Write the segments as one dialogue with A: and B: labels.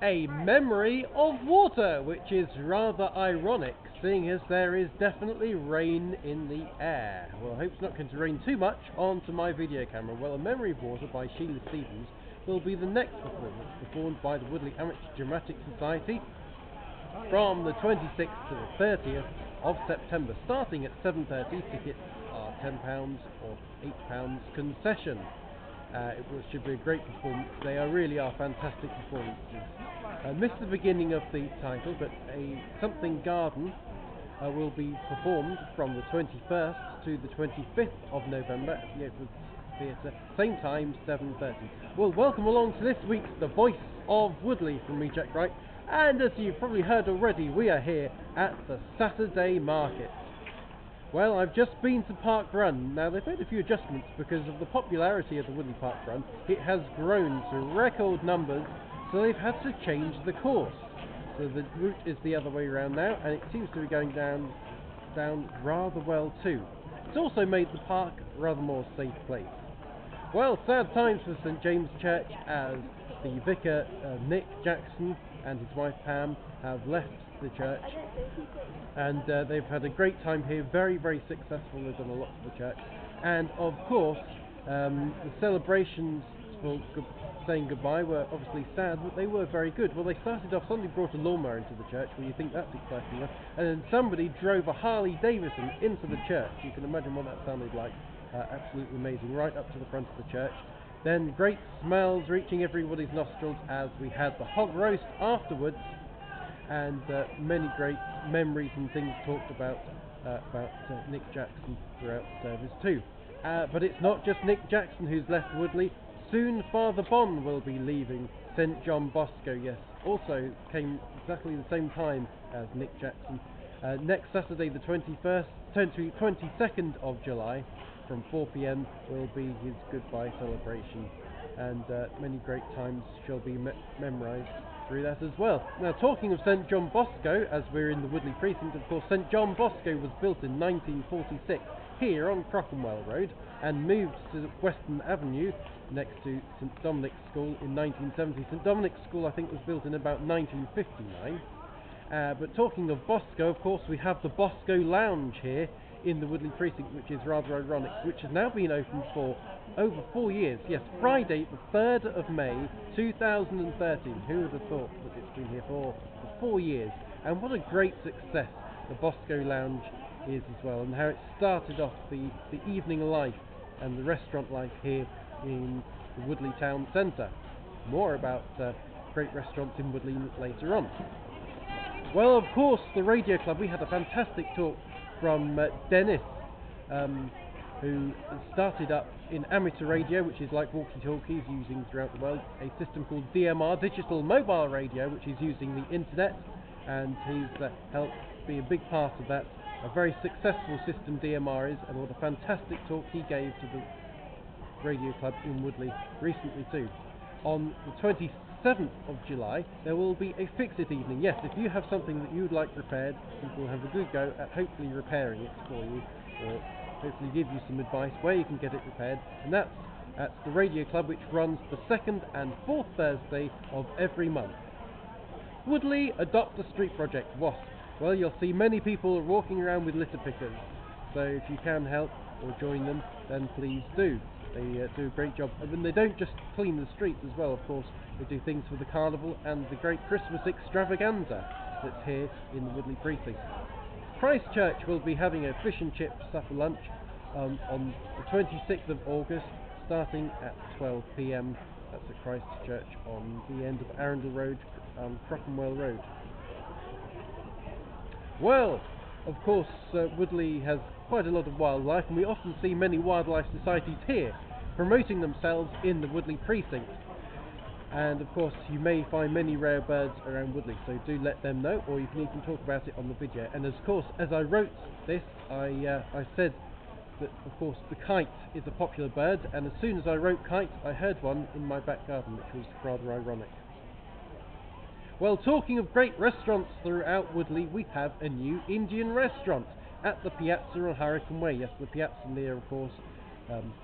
A: a memory of water, which is rather ironic, seeing as there is definitely rain in the air. Well, I hope it's not going to rain too much onto my video camera. Well, A Memory of Water by Sheila Stevens will be the next performance, performed by the Woodley Amateur Dramatic Society from the 26th to the 30th of September, starting at 7:30. Tickets are £10 or £8 concession. It should be a great performance. They really are fantastic performances. I missed the beginning of the title, but a Something Garden will be performed from the 21st to the 25th of November at the Open Theatre, same time, 7:30. Well, welcome along to this week's The Voice of Woodley from me, Jack Wright, and as you've probably heard already, we are here at the Saturday Market. Well, I've just been to Park Run. Now, they've made a few adjustments because of the popularity of the Woodley Park Run. It has grown to record numbers, so they've had to change the course. So the route is the other way around now, and it seems to be going down rather well too. It's also made the park a rather more safe place. Well, sad times for St James Church, as the vicar Nick Jackson and his wife Pam have left the church, and they've had a great time here, very, very successful. They've done a lot for the church, and of course the celebrations for saying goodbye were obviously sad, but they were very good. Well, they started off, somebody brought a lawnmower into the church, well, you think that's exciting enough, and then somebody drove a Harley Davidson into the church. You can imagine what that sounded like. Absolutely amazing, right up to the front of the church. Then great smells reaching everybody's nostrils as we had the hog roast afterwards, and many great memories and things talked about Nick Jackson throughout the service too. But it's not just Nick Jackson who's left Woodley. Soon Father Bon will be leaving St John Bosco, yes, also came exactly the same time as Nick Jackson. Next Saturday the 22nd of July from 4 p.m. will be his goodbye celebration, and many great times shall be memorised through that as well. Now, talking of St John Bosco, as we're in the Woodley precinct, of course, St John Bosco was built in 1946 here on Crockenwell Road and moved to Western Avenue next to St Dominic's School in 1970. St Dominic's School, I think, was built in about 1959. But talking of Bosco, of course, we have the Bosco Lounge here in the Woodley precinct, which is rather ironic, which has now been open for over 4 years. Yes, Friday the 3rd of May 2013. Who would have thought that it's been here for 4 years? And what a great success the Bosco Lounge is as well, and how it started off the evening life and the restaurant life here in the Woodley town centre. More about great restaurants in Woodley later on. Well, of course, the Radio Club, we had a fantastic talk from Dennis, who started up in amateur radio, which is like walkie-talkies using throughout the world, a system called DMR, Digital Mobile Radio, which is using the internet, and he's helped be a big part of that. A very successful system DMR is, and what a fantastic talk he gave to the Radio Club in Woodley recently too. On the 27th of July there will be a Fix-It evening. Yes, if you have something that you would like repaired, we will have a good go at hopefully repairing it for you, or hopefully give you some advice where you can get it repaired, and that's at the Radio Club, which runs the 2nd and 4th Thursday of every month. Woodley Adopt a Street Project, WASP. Well, you'll see many people walking around with litter pickers, so if you can help or join them, then please do. They do a great job. And then they don't just clean the streets as well, of course. They do things for the carnival and the great Christmas extravaganza that's here in the Woodley precinct. Christchurch will be having a fish and chip supper lunch on the 26th of August, starting at 12 p.m. That's at Christchurch on the end of Arundel Road, Crockenwell Road. Well, of course, Woodley has quite a lot of wildlife, and we often see many wildlife societies here promoting themselves in the Woodley precinct. And of course, you may find many rare birds around Woodley, so do let them know, or you can even talk about it on the video. And of course, as I wrote this, I said that, of course, the kite is a popular bird, and as soon as I wrote kite, I heard one in my back garden, which was rather ironic. Well, talking of great restaurants throughout Woodley, we have a new Indian restaurant at the Piazza on Hurricane Way. Yes, the Piazza near, of course,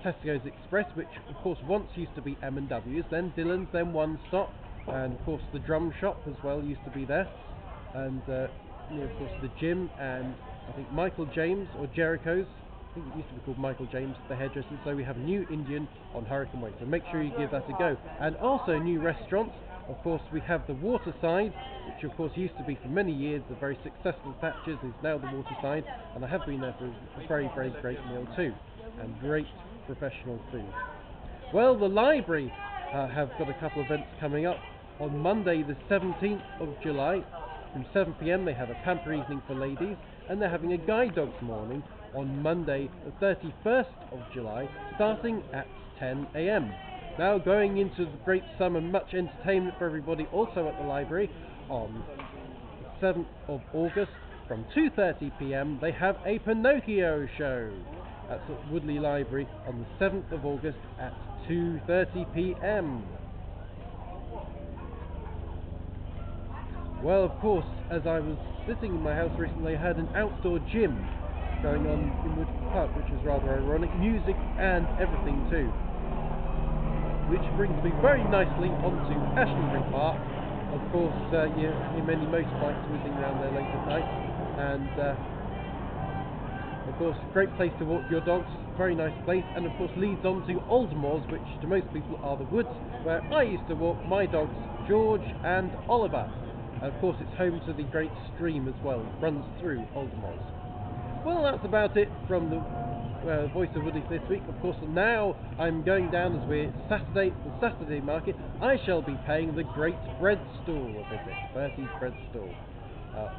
A: Tesco's Express, which of course once used to be M&W's, then Dillon's, then One Stop, and of course the drum shop as well used to be there, and of course the gym, and I think Michael James or Jericho's. I think it used to be called Michael James, the hairdresser. So we have a new Indian on Hurricane Way, so make sure you give that a go. And also new restaurants. Of course, we have the Waterside, which of course used to be for many years a very successful Thatcher's, is now the Waterside, and I have been there for a very, very great meal too, and great professional food. Well, the library have got a couple of events coming up. On Monday the 17th of July, from 7 p.m. they have a pamper evening for ladies, and they're having a guide dogs morning on Monday the 31st of July, starting at 10 a.m. Now going into the great summer, much entertainment for everybody also at the library. On the 7th of August from 2:30 p.m. they have a Pinocchio show. That's at Woodley Library on the 7th of August at 2:30 p.m. Well, of course, as I was sitting in my house recently, I had an outdoor gym going on in Woodley Park, which was rather ironic. Music and everything too. Which brings me very nicely onto Ashtonbury Park. Of course, you hear many motorbikes whizzing around there late at night, and of course, great place to walk your dogs, very nice place, and of course leads on to Aldermoors, which to most people are the woods, where I used to walk my dogs, George and Oliver. And of course, it's home to the great stream as well, it runs through Aldermoors. Well, that's about it from the Voice of Woodley this week. Of course, now I'm going down as we're the Saturday market. I shall be paying the Great Bread Stall a visit, Bertie's Bread Stall,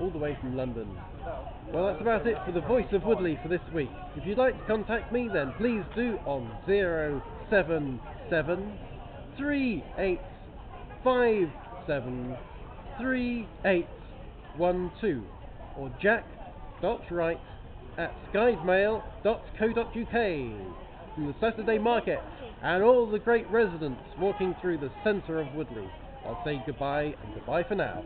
A: all the way from London. Well, that's about it for the Voice of Woodley for this week. If you'd like to contact me, then please do on 077 3857 3812 or jack.wright@skydemail.co.uk from the Saturday market and all the great residents walking through the centre of Woodley. I'll say goodbye and goodbye for now.